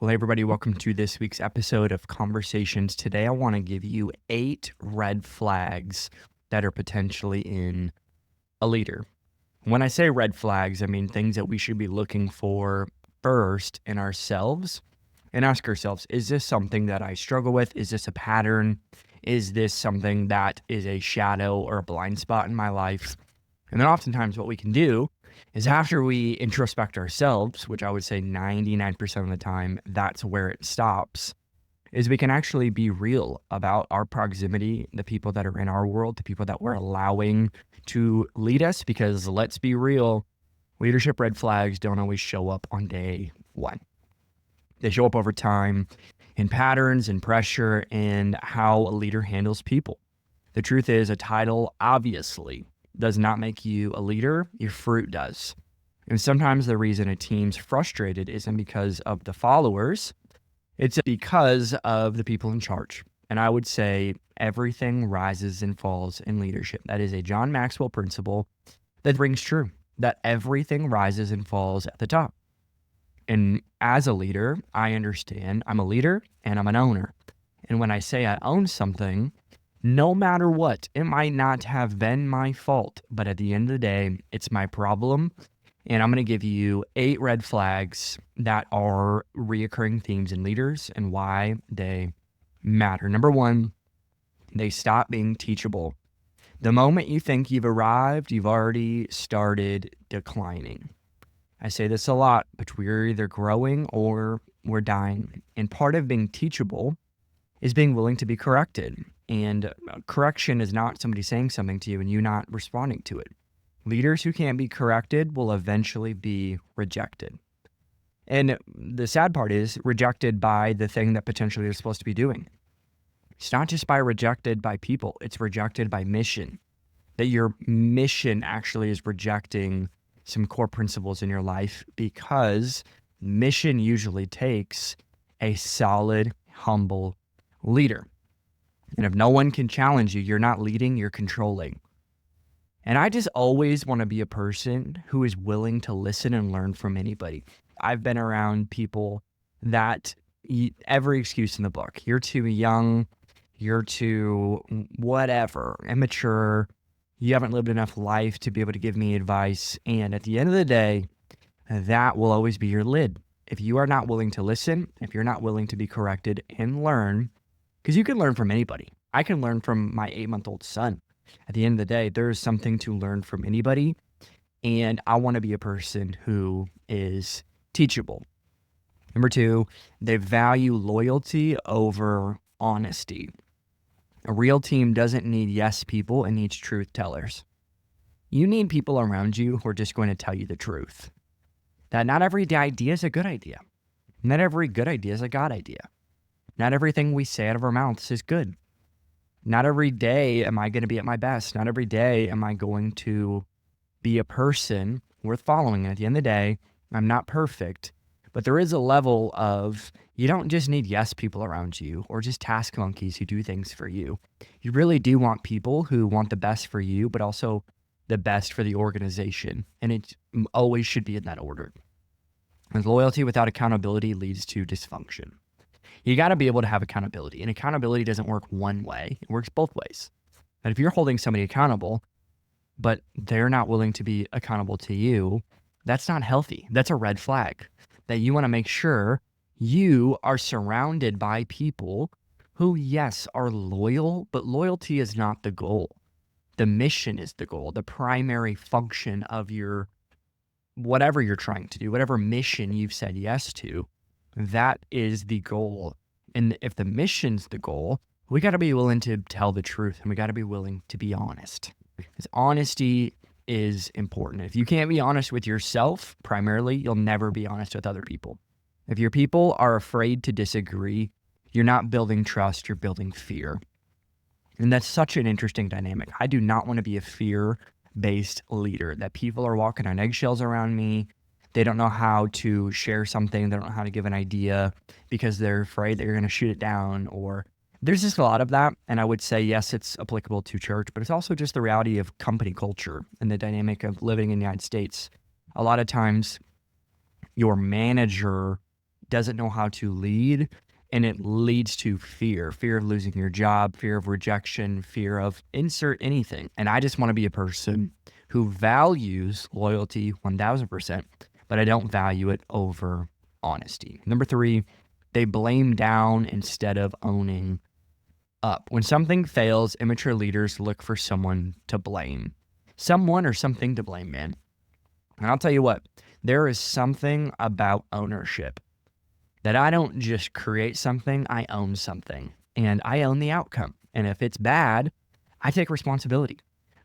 Well, hey everybody, welcome to this week's episode of Conversations. Today, I want to give you 8 red flags that are potentially in a leader. When I say red flags, I mean things that we should be looking for first in ourselves and ask ourselves, is this something that I struggle with? Is this a pattern? Is this something that is a shadow or a blind spot in my life? And then oftentimes what we can do is after we introspect ourselves, which I would say 99% of the time, that's where it stops, is we can actually be real about our proximity, the people that are in our world, the people that we're allowing to lead us. Because let's be real, leadership red flags don't always show up on day one. They show up over time in patterns and pressure and how a leader handles people. The truth is, a title obviously does not make you a leader, your fruit does. And sometimes the reason a team's frustrated isn't because of the followers, it's because of the people in charge. And I would say everything rises and falls in leadership. That is a John Maxwell principle that rings true, that everything rises and falls at the top. And as a leader, I understand I'm a leader and I'm an owner. And when I say I own something, no matter what, it might not have been my fault, but at the end of the day, it's my problem. And I'm going to give you 8 red flags that are reoccurring themes in leaders and why they matter. Number 1, they stop being teachable. The moment you think you've arrived, you've already started declining. I say this a lot, but we're either growing or we're dying. And part of being teachable is being willing to be corrected. And correction is not somebody saying something to you and you not responding to it. Leaders who can't be corrected will eventually be rejected. And the sad part is rejected by the thing that potentially they're supposed to be doing. It's not just by rejected by people, it's rejected by mission. That your mission actually is rejecting some core principles in your life, because mission usually takes a solid, humble leader. And if no one can challenge you, you're not leading, you're controlling. And I just always want to be a person who is willing to listen and learn from anybody. I've been around people that every excuse in the book. You're too young, you're too whatever, immature, you haven't lived enough life to be able to give me advice. And at the end of the day, that will always be your lid. If you are not willing to listen, if you're not willing to be corrected and learn, because you can learn from anybody. I can learn from my 8-month-old son. At the end of the day, there is something to learn from anybody. And I want to be a person who is teachable. Number 2, they value loyalty over honesty. A real team doesn't need yes people, it needs truth tellers. You need people around you who are just going to tell you the truth. That not every idea is a good idea. Not every good idea is a God idea. Not everything we say out of our mouths is good. Not every day am I going to be at my best. Not every day am I going to be a person worth following. And at the end of the day, I'm not perfect, but there is a level of, you don't just need yes people around you or just task monkeys who do things for you. You really do want people who want the best for you, but also the best for the organization. And it always should be in that order. And loyalty without accountability leads to dysfunction. You got to be able to have accountability, and accountability doesn't work one way. It works both ways. And if you're holding somebody accountable, but they're not willing to be accountable to you, that's not healthy. That's a red flag. That you want to make sure you are surrounded by people who, yes, are loyal, but loyalty is not the goal. The mission is the goal, the primary function of your whatever you're trying to do, whatever mission you've said yes to. That is the goal. And if the mission's the goal, we got to be willing to tell the truth, and we got to be willing to be honest. Because honesty is important. If you can't be honest with yourself, primarily, you'll never be honest with other people. If your people are afraid to disagree, you're not building trust, you're building fear. And that's such an interesting dynamic. I do not want to be a fear-based leader, that people are walking on eggshells around me. They don't know how to share something. They don't know how to give an idea because they're afraid that you're going to shoot it down. Or there's just a lot of that. And I would say, yes, it's applicable to church, but it's also just the reality of company culture and the dynamic of living in the United States. A lot of times your manager doesn't know how to lead, and it leads to fear of losing your job, fear of rejection, fear of insert anything. And I just want to be a person who values loyalty 1000%, but I don't value it over honesty. Number 3, they blame down instead of owning up. When something fails, immature leaders look for someone to blame. Someone or something to blame, man. And I'll tell you what, there is something about ownership that I don't just create something, I own something. And I own the outcome. And if it's bad, I take responsibility.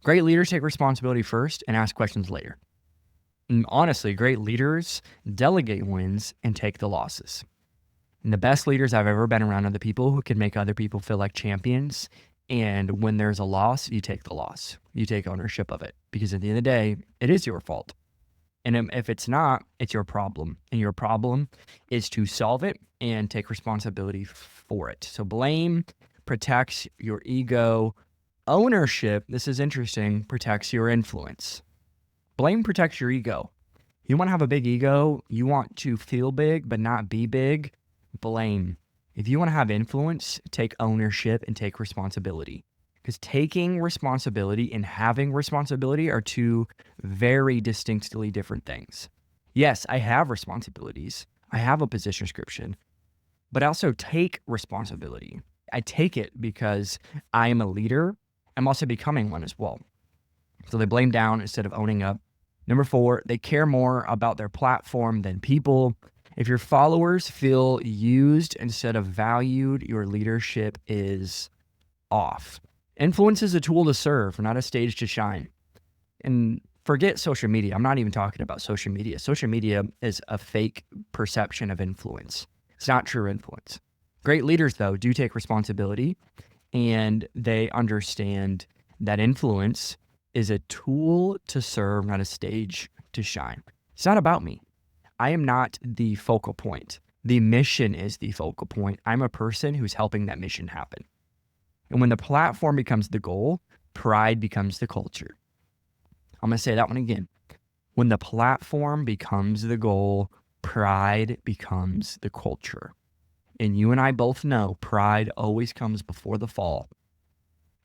Great leaders take responsibility first and ask questions later. And honestly, great leaders delegate wins and take the losses. And the best leaders I've ever been around are the people who can make other people feel like champions. And when there's a loss, you take the loss. You take ownership of it. Because at the end of the day, it is your fault. And if it's not, it's your problem. And your problem is to solve it and take responsibility for it. So blame protects your ego. Ownership, this is interesting, protects your influence. Blame protects your ego. You want to have a big ego, you want to feel big but not be big, blame. If you want to have influence, take ownership and take responsibility. Because taking responsibility and having responsibility are two very distinctly different things. Yes, I have responsibilities. I have a position description, but I also take responsibility. I take it because I am a leader. I'm also becoming one as well. So they blame down instead of owning up. Number 4, they care more about their platform than people. If your followers feel used instead of valued, your leadership is off. Influence is a tool to serve, not a stage to shine. And forget social media. I'm not even talking about social media. Social media is a fake perception of influence. It's not true influence. Great leaders, though, do take responsibility, and they understand that influence is a tool to serve, not a stage to shine. It's not about me. I am not the focal point. The mission is the focal point. I'm a person who's helping that mission happen. And when the platform becomes the goal, pride becomes the culture. I'm going to say that one again. When the platform becomes the goal, pride becomes the culture. And you and I both know pride always comes before the fall.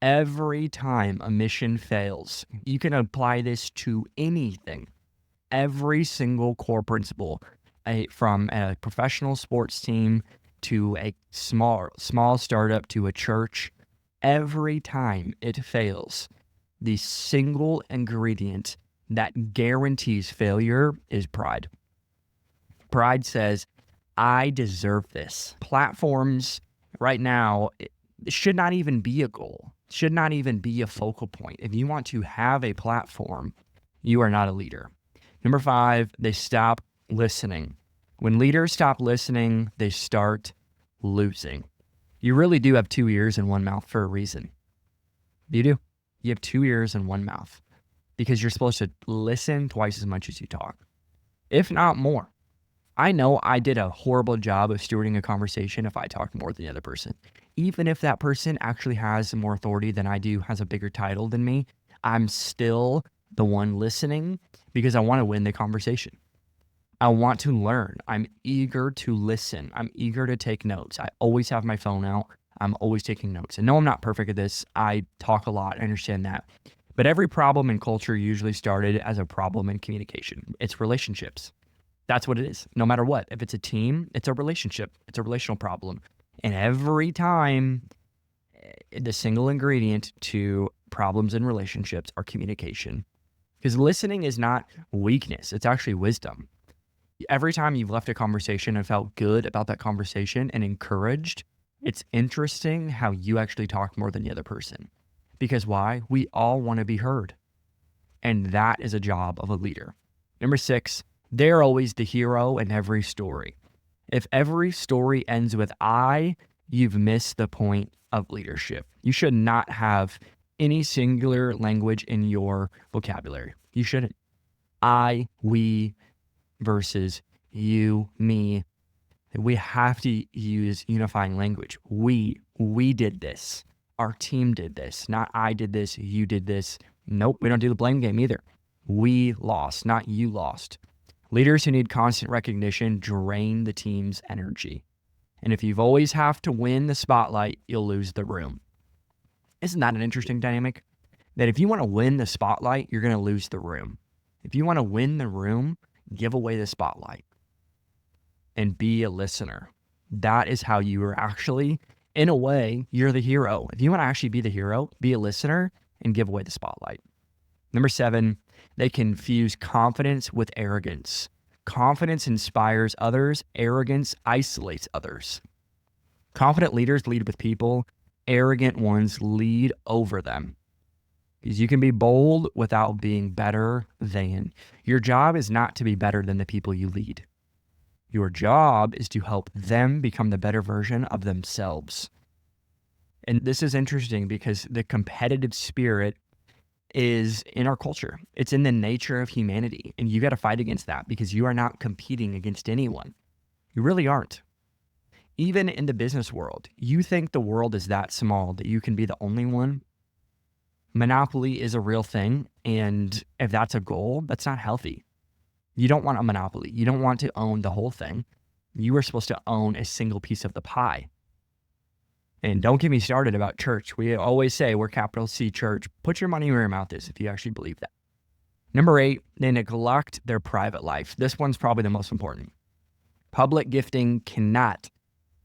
Every time a mission fails, you can apply this to anything. Every single core principle, from a professional sports team to a small startup to a church, every time it fails, the single ingredient that guarantees failure is pride. Pride says, I deserve this. Platforms right now, it should not even be a goal, should not even be a focal point. If you want to have a platform, you are not a leader. Number 5, they stop listening. When leaders stop listening, they start losing. You really do have 2 ears and 1 mouth for a reason. You do. You have 2 ears and 1 mouth because you're supposed to listen twice as much as you talk, if not more. I know I did a horrible job of stewarding a conversation if I talked more than the other person. Even if that person actually has more authority than I do, has a bigger title than me, I'm still the one listening because I want to win the conversation. I want to learn. I'm eager to listen. I'm eager to take notes. I always have my phone out. I'm always taking notes. And no, I'm not perfect at this. I talk a lot. I understand that. But every problem in culture usually started as a problem in communication. It's relationships. That's what it is. No matter what. If it's a team, it's a relationship. It's a relational problem. And every time, the single ingredient to problems in relationships are communication. Because listening is not weakness. It's actually wisdom. Every time you've left a conversation and felt good about that conversation and encouraged, it's interesting how you actually talk more than the other person. Because why? We all want to be heard. And that is a job of a leader. Number 6, they're always the hero in every story. If every story ends with I, you've missed the point of leadership. You should not have any singular language in your vocabulary. You shouldn't. I, we, versus you, me. We have to use unifying language. We did this. Our team did this. Not I did this, you did this. Nope, we don't do the blame game either. We lost, not you lost. Leaders who need constant recognition drain the team's energy. And if you've always have to win the spotlight, you'll lose the room. Isn't that an interesting dynamic? That if you want to win the spotlight, you're going to lose the room. If you want to win the room, give away the spotlight and be a listener. That is how you are actually, in a way, you're the hero. If you want to actually be the hero, be a listener and give away the spotlight. Number 7, they confuse confidence with arrogance. Confidence inspires others. Arrogance isolates others. Confident leaders lead with people. Arrogant ones lead over them. Because you can be bold without being better than. Your job is not to be better than the people you lead. Your job is to help them become the better version of themselves. And this is interesting because the competitive spirit is in our culture. It's in the nature of humanity. And you got to fight against that because you are not competing against anyone. You really aren't. Even in the business world, you think the world is that small that you can be the only one. Monopoly is a real thing. And if that's a goal, that's not healthy. You don't want a monopoly. You don't want to own the whole thing. You are supposed to own a single piece of the pie. And don't get me started about church. We always say we're capital C church. Put your money where your mouth is if you actually believe that. Number 8, they neglect their private life. This one's probably the most important. Public gifting cannot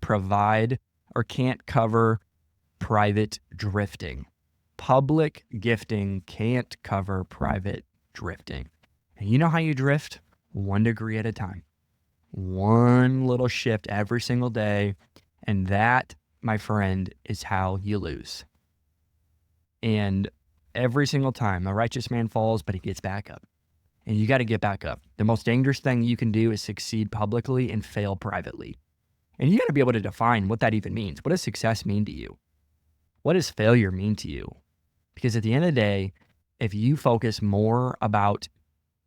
provide or can't cover private drifting. Public gifting can't cover private drifting. And you know how you drift? 1 degree at a time. One little shift every single day. And that, my friend, is how you lose. And every single time, the righteous man falls, but he gets back up. And you got to get back up. The most dangerous thing you can do is succeed publicly and fail privately. And you got to be able to define what that even means. What does success mean to you? What does failure mean to you? Because at the end of the day, if you focus more about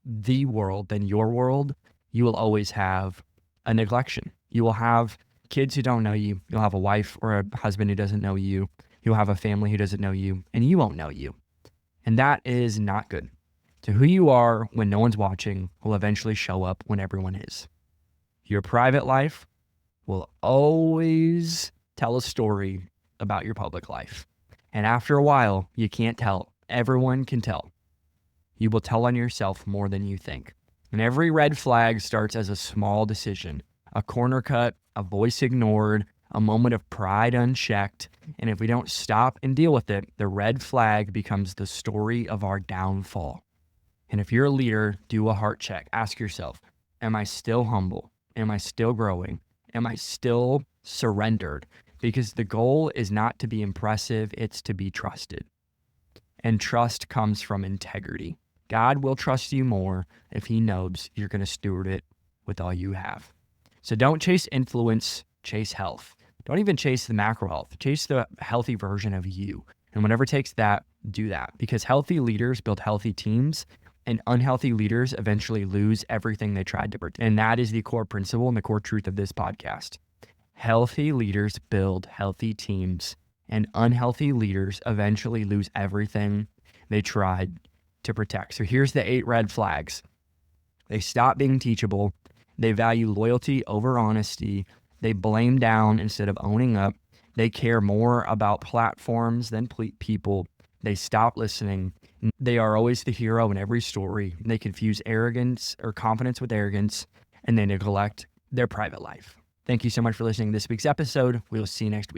the world than your world, you will always have a neglection. You will have kids who don't know you. You'll have a wife or a husband who doesn't know you. You'll have a family who doesn't know you, and you won't know you. And that is not good. So who you are when no one's watching will eventually show up when everyone is. Your private life will always tell a story about your public life. And after a while, you can't tell. Everyone can tell. You will tell on yourself more than you think. And every red flag starts as a small decision, a corner cut, a voice ignored, a moment of pride unchecked. And if we don't stop and deal with it, the red flag becomes the story of our downfall. And if you're a leader, do a heart check. Ask yourself, am I still humble? Am I still growing? Am I still surrendered? Because the goal is not to be impressive, it's to be trusted. And trust comes from integrity. God will trust you more if he knows you're going to steward it with all you have. So don't chase influence, chase health. Don't even chase the macro health. Chase the healthy version of you. And whatever takes that, do that. Because healthy leaders build healthy teams, and unhealthy leaders eventually lose everything they tried to protect. And that is the core principle and the core truth of this podcast. Healthy leaders build healthy teams, and unhealthy leaders eventually lose everything they tried to protect. So here's the 8 red flags. They stop being teachable. They value loyalty over honesty. They blame down instead of owning up. They care more about platforms than people. They stop listening. They are always the hero in every story. They confuse arrogance or confidence with arrogance, and they neglect their private life. Thank you so much for listening to this week's episode. We will see you next week.